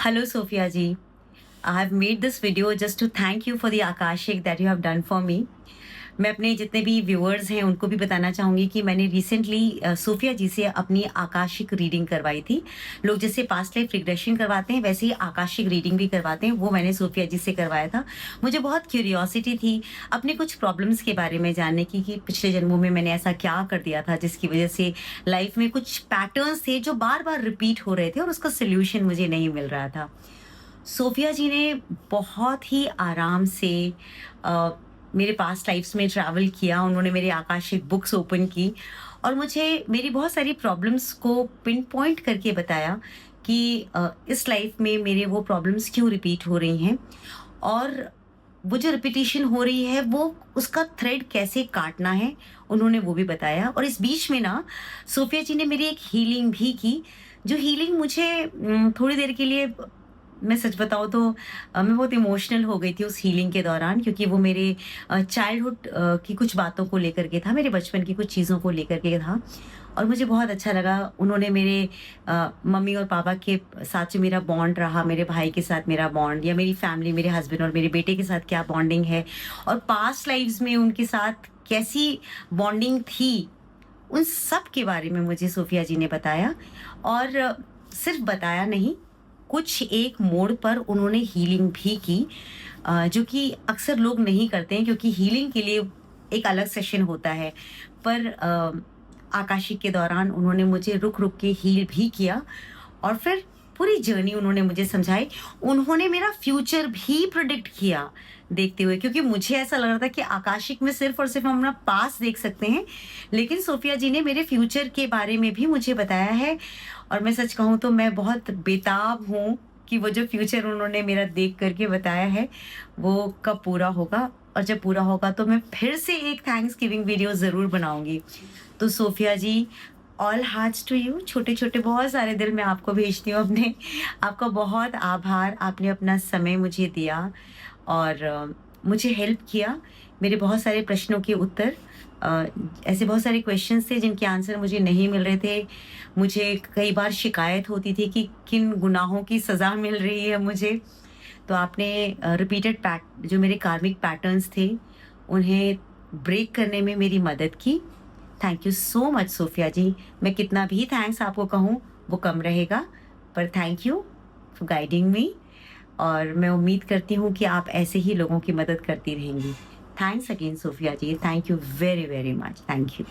Hello, Sophia ji. I have made this video just to thank you for the Akashic that you have done for me. मैं अपने जितने भी viewers हैं उनको भी बताना चाहूँगी कि मैंने रिसेंटली सोफिया जी से अपनी आकाशिक रीडिंग करवाई थी। लोग जैसे पास्ट लाइफ रिग्रेशन करवाते हैं वैसे ही आकाशिक रीडिंग भी करवाते हैं, वो मैंने सोफिया जी से करवाया था। मुझे बहुत क्यूरियोसिटी थी अपने कुछ प्रॉब्लम्स के बारे में जानने की कि पिछले जन्मों में मैंने ऐसा क्या कर दिया था जिसकी वजह से लाइफ में कुछ पैटर्न्स थे जो बार-बार रिपीट हो रहे थे और उसका सॉल्यूशन मुझे नहीं मिल रहा था। सोफिया जी ने बहुत ही आराम से अ, मेरे पास्ट लाइफ्स में ट्रैवल किया। उन्होंने मेरी आकाशिक बुक्स ओपन की और मुझे मेरी बहुत सारी प्रॉब्लम्स को पिन पॉइंट करके बताया कि इस लाइफ में मेरे वो प्रॉब्लम्स क्यों रिपीट हो रही हैं और वो जो रिपीटिशन हो रही है वो उसका थ्रेड कैसे काटना है, उन्होंने वो भी बताया। और इस बीच में ना सोफिया जी ने मेरी एक हीलिंग भी की, जो हीलिंग मुझे थोड़ी देर के लिए, मैं सच बताऊँ तो मैं बहुत इमोशनल हो गई थी उस हीलिंग के दौरान, क्योंकि वो मेरे चाइल्डहुड की कुछ बातों को लेकर के था, मेरे बचपन की कुछ चीज़ों को लेकर के था और मुझे बहुत अच्छा लगा। उन्होंने मेरे मम्मी और पापा के साथ जो मेरा बॉन्ड रहा, मेरे भाई के साथ मेरा बॉन्ड या मेरी फैमिली, मेरे हस्बैंड और मेरे बेटे के साथ क्या बॉन्डिंग है और पास्ट लाइव्स में उनके साथ कैसी बॉन्डिंग थी, उन सब के बारे में मुझे सोफिया जी ने बताया। और सिर्फ बताया नहीं, कुछ एक मोड़ पर उन्होंने हीलिंग भी की, जो कि अक्सर लोग नहीं करते हैं क्योंकि हीलिंग के लिए एक अलग सेशन होता है। पर आकाशिक के दौरान उन्होंने मुझे रुक-रुक के हील भी किया और फिर पूरी जर्नी उन्होंने मुझे समझाई। उन्होंने मेरा फ्यूचर भी प्रेडिक्ट किया देखते हुए, क्योंकि मुझे ऐसा लग रहा था कि आकाशिक में सिर्फ़ और सिर्फ़ हम अपना पास्ट देख सकते हैं, लेकिन सोफिया जी ने मेरे फ्यूचर के बारे में भी मुझे बताया है। और मैं सच कहूँ तो मैं बहुत बेताब हूँ कि वो जो फ्यूचर उन्होंने मेरा देख कर के बताया है, वो कब पूरा होगा और जब पूरा होगा तो मैं फिर से एक थैंक्सगिविंग वीडियो ज़रूर बनाऊँगी। तो Sophia ji, all hearts to you, छोटे-छोटे बहुत सारे दिल मैं आपको भेजती हूँ अपने। आपका बहुत आभार, आपने अपना समय मुझे दिया और मुझे हेल्प किया। मेरे बहुत सारे प्रश्नों के उत्तर, अ, ऐसे बहुत सारे क्वेश्चंस थे जिनके आंसर मुझे नहीं मिल रहे थे। मुझे कई बार शिकायत होती थी कि किन गुनाहों की सज़ा मिल रही है मुझे। तो आपने रिपीटेड जो मेरे कार्मिक पैटर्न्स थे, उन्हें ब्रेक करने में मेरी मदद की। Thank you so much Sophia ji. मैं कितना भी थैंक्स आपको कहूँ वो कम रहेगा, पर थैंक यू फॉर गाइडिंग मी और मैं उम्मीद करती हूँ कि आप ऐसे ही लोगों की मदद करती रहेंगी। Thanks again Sophia ji. Thank you very, very much. Thank you.